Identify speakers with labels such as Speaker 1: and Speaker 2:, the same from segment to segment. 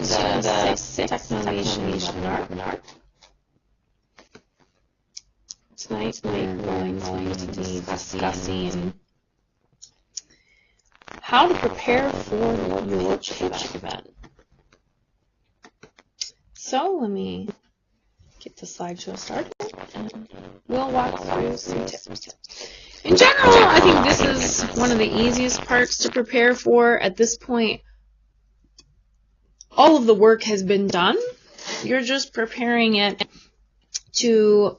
Speaker 1: the sixth Technovation webinar. Tonight we're going to be discussing how to prepare for your pitch event. So let me get the slideshow started and we'll walk through some tips. In general, I think this is one of the easiest parts to prepare for. At this point, all of the work has been done. You're just preparing it to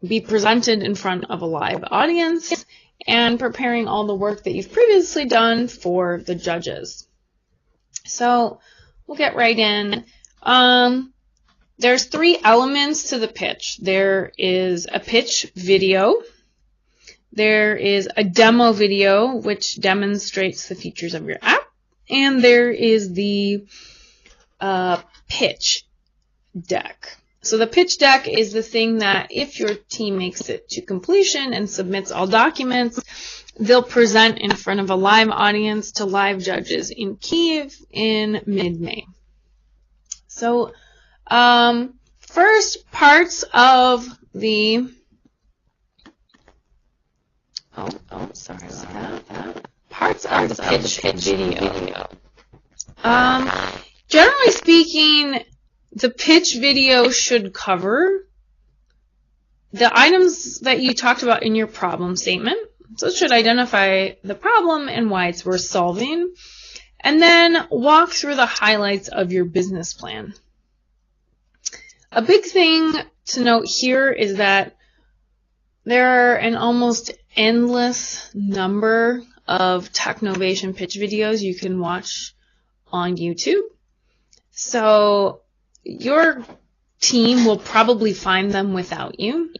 Speaker 1: be presented in front of a live audience and preparing all the work that you've previously done for the judges. So we'll get right in. There's three elements to the pitch. There is a pitch video. There is a demo video, which demonstrates the features of your app. And there is the pitch deck. So the pitch deck is the thing that if your team makes it to completion and submits all documents, they'll present in front of a live audience to live judges in Kyiv in mid-May. So first, parts of the sorry about that. Parts of the pitch video. Generally speaking, the pitch video should cover the items that you talked about in your problem statement. So it should identify the problem and why it's worth solving, and then walk through the highlights of your business plan. A big thing to note here is that there are an almost endless number of Technovation pitch videos you can watch on YouTube. So your team will probably find them without you.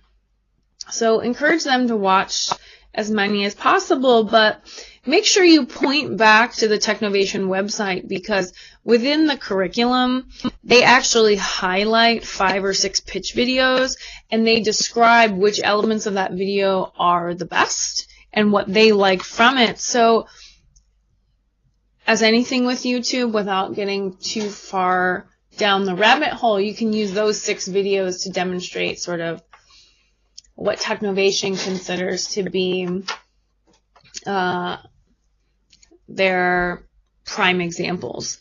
Speaker 1: So encourage them to watch as many as possible, but make sure you point back to the Technovation website, because within the curriculum, they actually highlight 5 or 6 pitch videos, and they describe which elements of that video are the best and what they like from it. So as anything with YouTube, without getting too far down the rabbit hole, you can use those 6 videos to demonstrate sort of what Technovation considers to be their prime examples.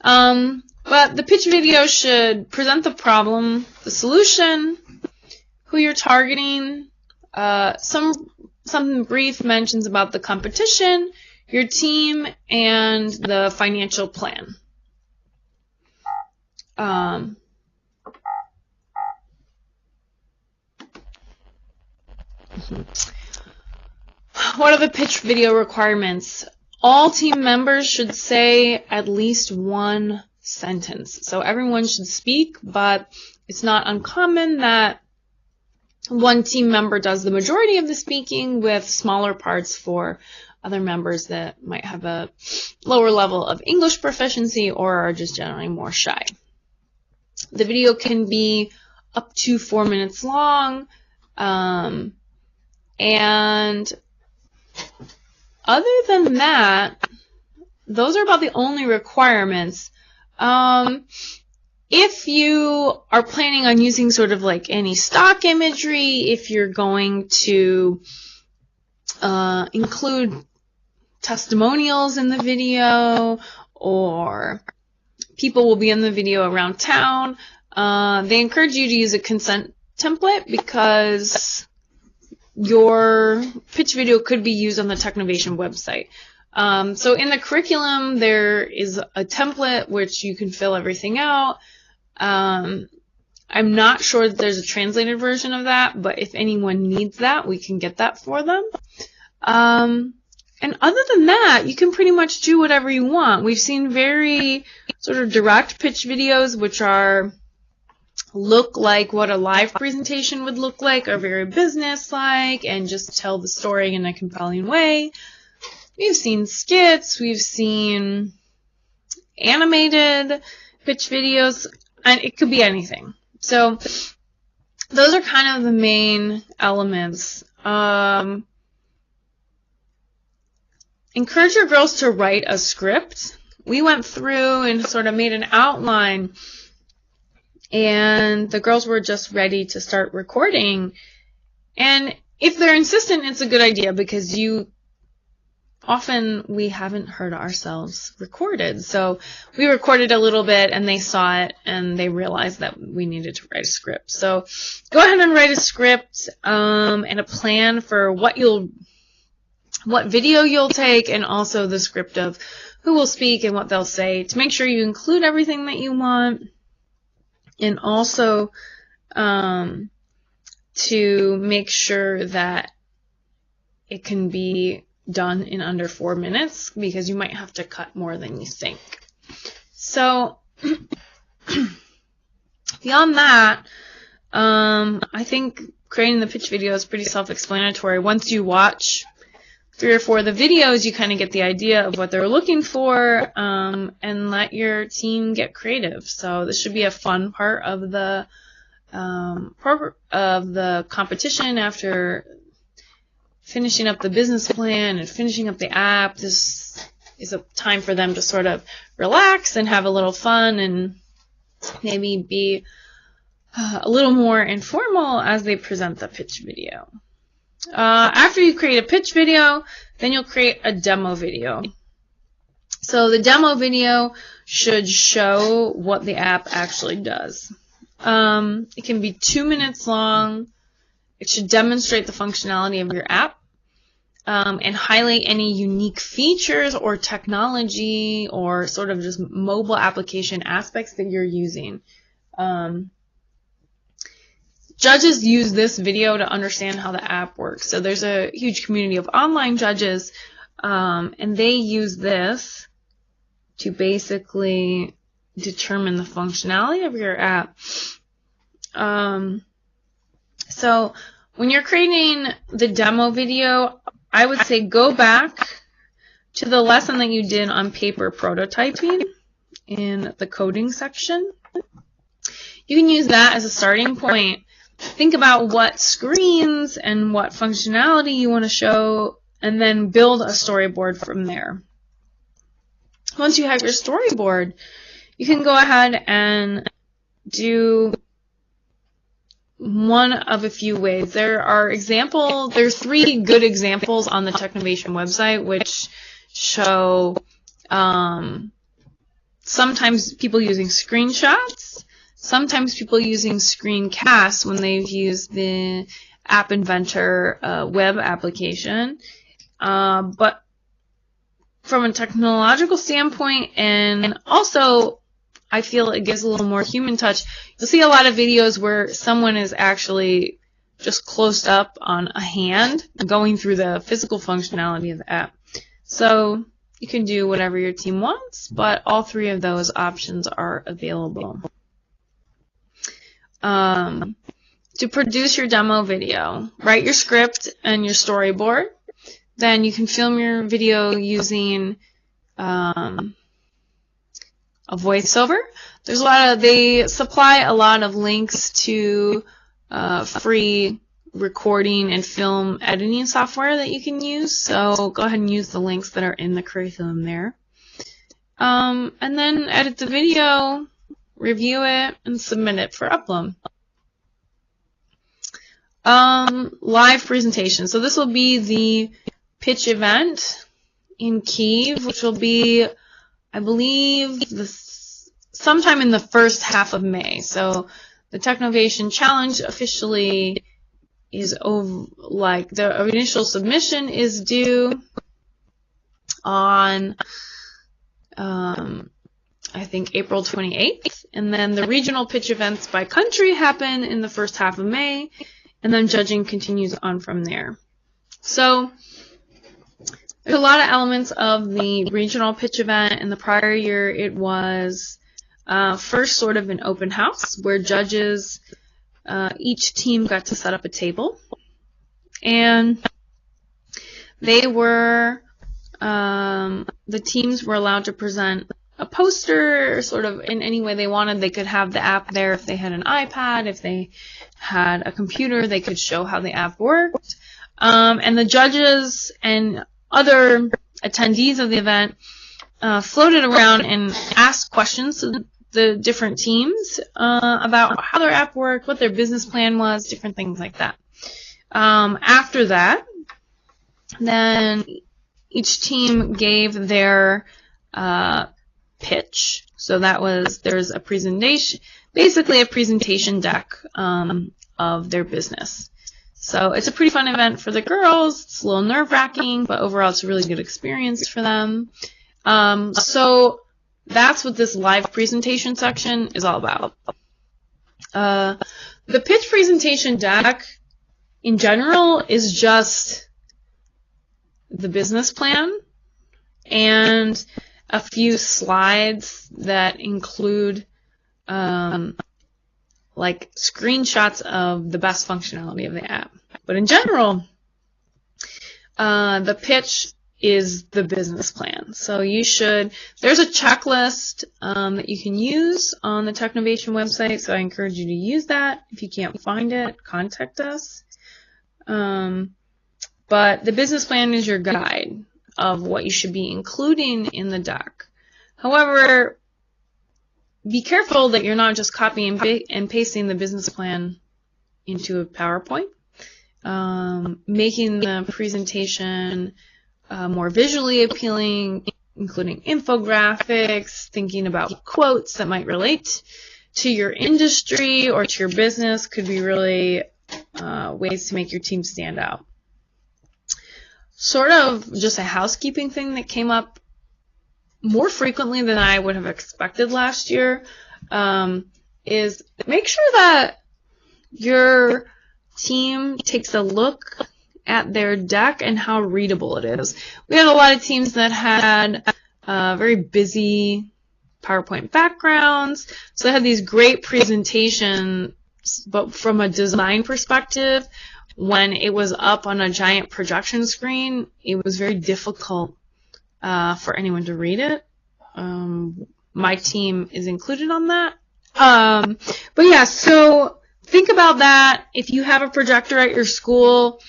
Speaker 1: But the pitch video should present the problem, the solution, who you're targeting, some brief mentions about the competition, your team, and the financial plan. What are the pitch video requirements? All team members should say at least one sentence. So everyone should speak, but it's not uncommon that one team member does the majority of the speaking, with smaller parts for other members that might have a lower level of English proficiency or are just generally more shy. The video can be up to 4 minutes long, and other than that, those are about the only requirements. If you are planning on using sort of like any stock imagery, if you're going to include testimonials in the video, or people will be in the video around town, they encourage you to use a consent template, because your pitch video could be used on the Technovation website. So in the curriculum, there is a template which you can fill everything out. I'm not sure that there's a translated version of that, but if anyone needs that, we can get that for them. And other than that, you can pretty much do whatever you want. We've seen very sort of direct pitch videos, which look like what a live presentation would look like, are very business-like, and just tell the story in a compelling way. We've seen skits, we've seen animated pitch videos, and it could be anything. So those are kind of the main elements. Encourage your girls to write a script. we went through and sort of made an outline, and the girls were just ready to start recording. And if they're insistent, it's a good idea, because often we haven't heard ourselves recorded. So we recorded a little bit and they saw it and they realized that we needed to write a script. So go ahead and write a script and a plan for what video you'll take, and also the script of who will speak and what they'll say, to make sure you include everything that you want, and also to make sure that it can be done in under 4 minutes, because you might have to cut more than you think. So beyond that, I think creating the pitch video is pretty self-explanatory. Once you watch 3 or 4 of the videos, you kind of get the idea of what they're looking for, and let your team get creative. So this should be a fun part of the competition. After finishing up the business plan and finishing up the app, this is a time for them to sort of relax and have a little fun, and maybe be a little more informal as they present the pitch video. After you create a pitch video, then you'll create a demo video. So the demo video should show what the app actually does. It can be 2 minutes long. It should demonstrate the functionality of your app, and highlight any unique features or technology or sort of just mobile application aspects that you're using. Judges use this video to understand how the app works. So there's a huge community of online judges, and they use this to basically determine the functionality of your app. So when you're creating the demo video, I would say go back to the lesson that you did on paper prototyping in the coding section. You can use that as a starting point. Think about what screens and what functionality you want to show, and then build a storyboard from there. Once you have your storyboard, you can go ahead and do one of a few ways. There's 3 good examples on the Technovation website, which show sometimes people using screenshots, sometimes people using screencasts when they've used the App Inventor web application. But from a technological standpoint, and also I feel it gives a little more human touch, you'll see a lot of videos where someone is actually just closed up on a hand going through the physical functionality of the app. So you can do whatever your team wants, but all 3 of those options are available. To produce your demo video, write your script and your storyboard. Then you can film your video using a voiceover. They supply a lot of links to free recording and film editing software that you can use. So go ahead and use the links that are in the curriculum there. And then edit the video, review it, and submit it for upload. Live presentation. So this will be the pitch event in Kyiv, which will be, I believe, sometime in the first half of May. So the Technovation Challenge officially is over, the initial submission is due on, I think, April 28th. And then the regional pitch events by country happen in the first half of May. And then judging continues on from there. So there's a lot of elements of the regional pitch event. In the prior year, it was first sort of an open house where judges, each team got to set up a table. And they were, the teams were allowed to present a poster sort of in any way they wanted. They could have the app there if they had an iPad. If they had a computer, they could show how the app worked. And the judges and other attendees of the event floated around and asked questions to the different teams about how their app worked, what their business plan was, different things like that. After that, then each team gave their pitch. So that was, there's a presentation, basically a presentation deck of their business. So it's a pretty fun event for the girls. It's a little nerve-wracking, but overall it's a really good experience for them. So that's what this live presentation section is all about. The pitch presentation deck in general is just the business plan and a few slides that include like screenshots of the best functionality of the app. But in general, the pitch is the business plan. So you should, there's a checklist that you can use on the Technovation website, so I encourage you to use that. If you can't find it, contact us. But the business plan is your guide of what you should be including in the deck. However, be careful that you're not just copying and pasting the business plan into a PowerPoint. Making the presentation more visually appealing, including infographics, thinking about quotes that might relate to your industry or to your business could be really ways to make your team stand out. Sort of just a housekeeping thing that came up more frequently than I would have expected last year is make sure that your team takes a look at their deck and how readable it is. We had a lot of teams that had very busy PowerPoint backgrounds, so they had these great presentations, but from a design perspective, when it was up on a giant projection screen, it was very difficult for anyone to read it. My team is included on that. But yeah, so think about that. If you have a projector at your school,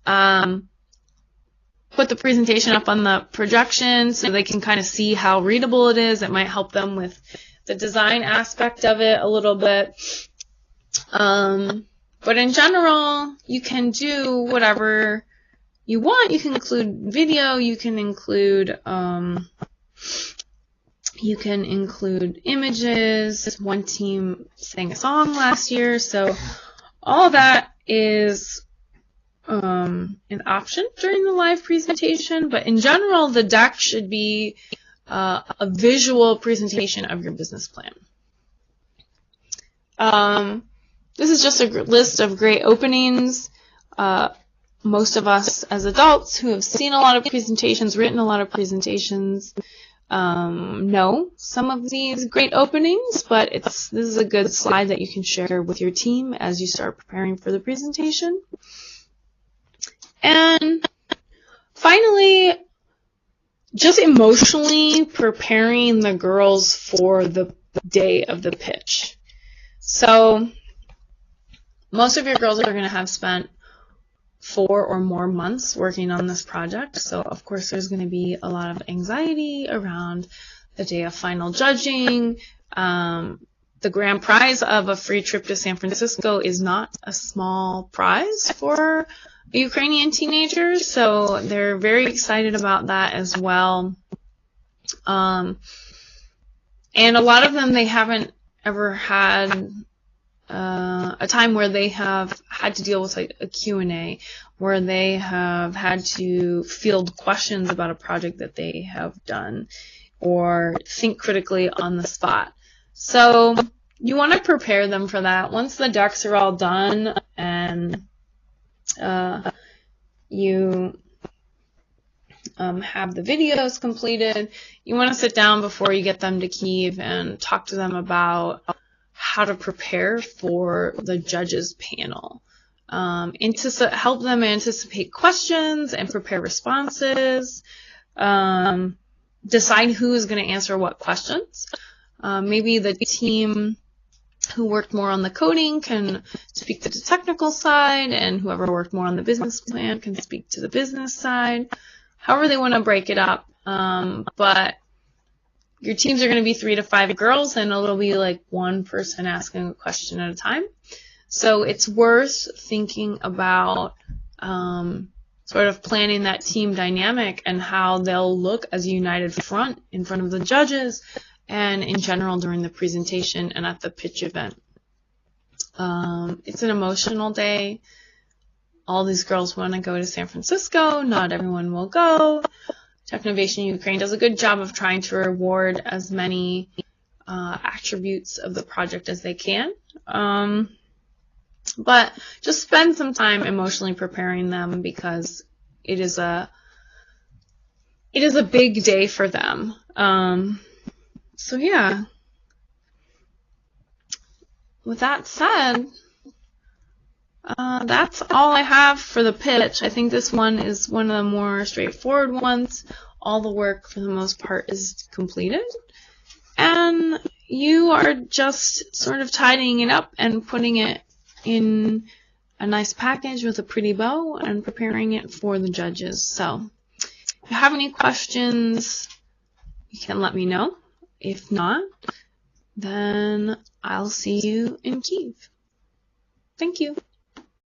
Speaker 1: put the presentation up on the projection so they can kind of see how readable it is. It might help them with the design aspect of it a little bit. But in general, you can do whatever you want. You can include video, you can include images. One team sang a song last year, so all that is an option during the live presentation. But in general, the deck should be a visual presentation of your business plan. This is just a list of great openings. Most of us as adults who have seen a lot of presentations, written a lot of presentations, know some of these great openings, but this is a good slide that you can share with your team as you start preparing for the presentation. And finally, just emotionally preparing the girls for the day of the pitch. So most of your girls are going to have spent 4 or more months working on this project, so of course there's going to be a lot of anxiety around the day of final judging. The grand prize of a free trip to San Francisco is not a small prize for Ukrainian teenagers, so they're very excited about that as well. And a lot of them, they haven't ever had a time where they have had to deal with like a Q&A, where they have had to field questions about a project that they have done or think critically on the spot. So you want to prepare them for that. Once the decks are all done and you have the videos completed, you want to sit down before you get them to Kyiv and talk to them about how to prepare for the judges panel. Help them anticipate questions and prepare responses. Decide who is going to answer what questions. Maybe the team who worked more on the coding can speak to the technical side, and whoever worked more on the business plan can speak to the business side. However they want to break it up. But your teams are going to be 3 to 5 girls, and it'll be like one person asking a question at a time. So it's worth thinking about sort of planning that team dynamic and how they'll look as a united front in front of the judges and in general during the presentation and at the pitch event. It's an emotional day. All these girls want to go to San Francisco. Not everyone will go. Technovation Ukraine does a good job of trying to reward as many attributes of the project as they can. But just spend some time emotionally preparing them, because it is a big day for them. So yeah. With that said, that's all I have for the pitch. I think this one is one of the more straightforward ones. All the work, for the most part, is completed. And you are just sort of tidying it up and putting it in a nice package with a pretty bow and preparing it for the judges. So if you have any questions, you can let me know. If not, then I'll see you in Kyiv. Thank you.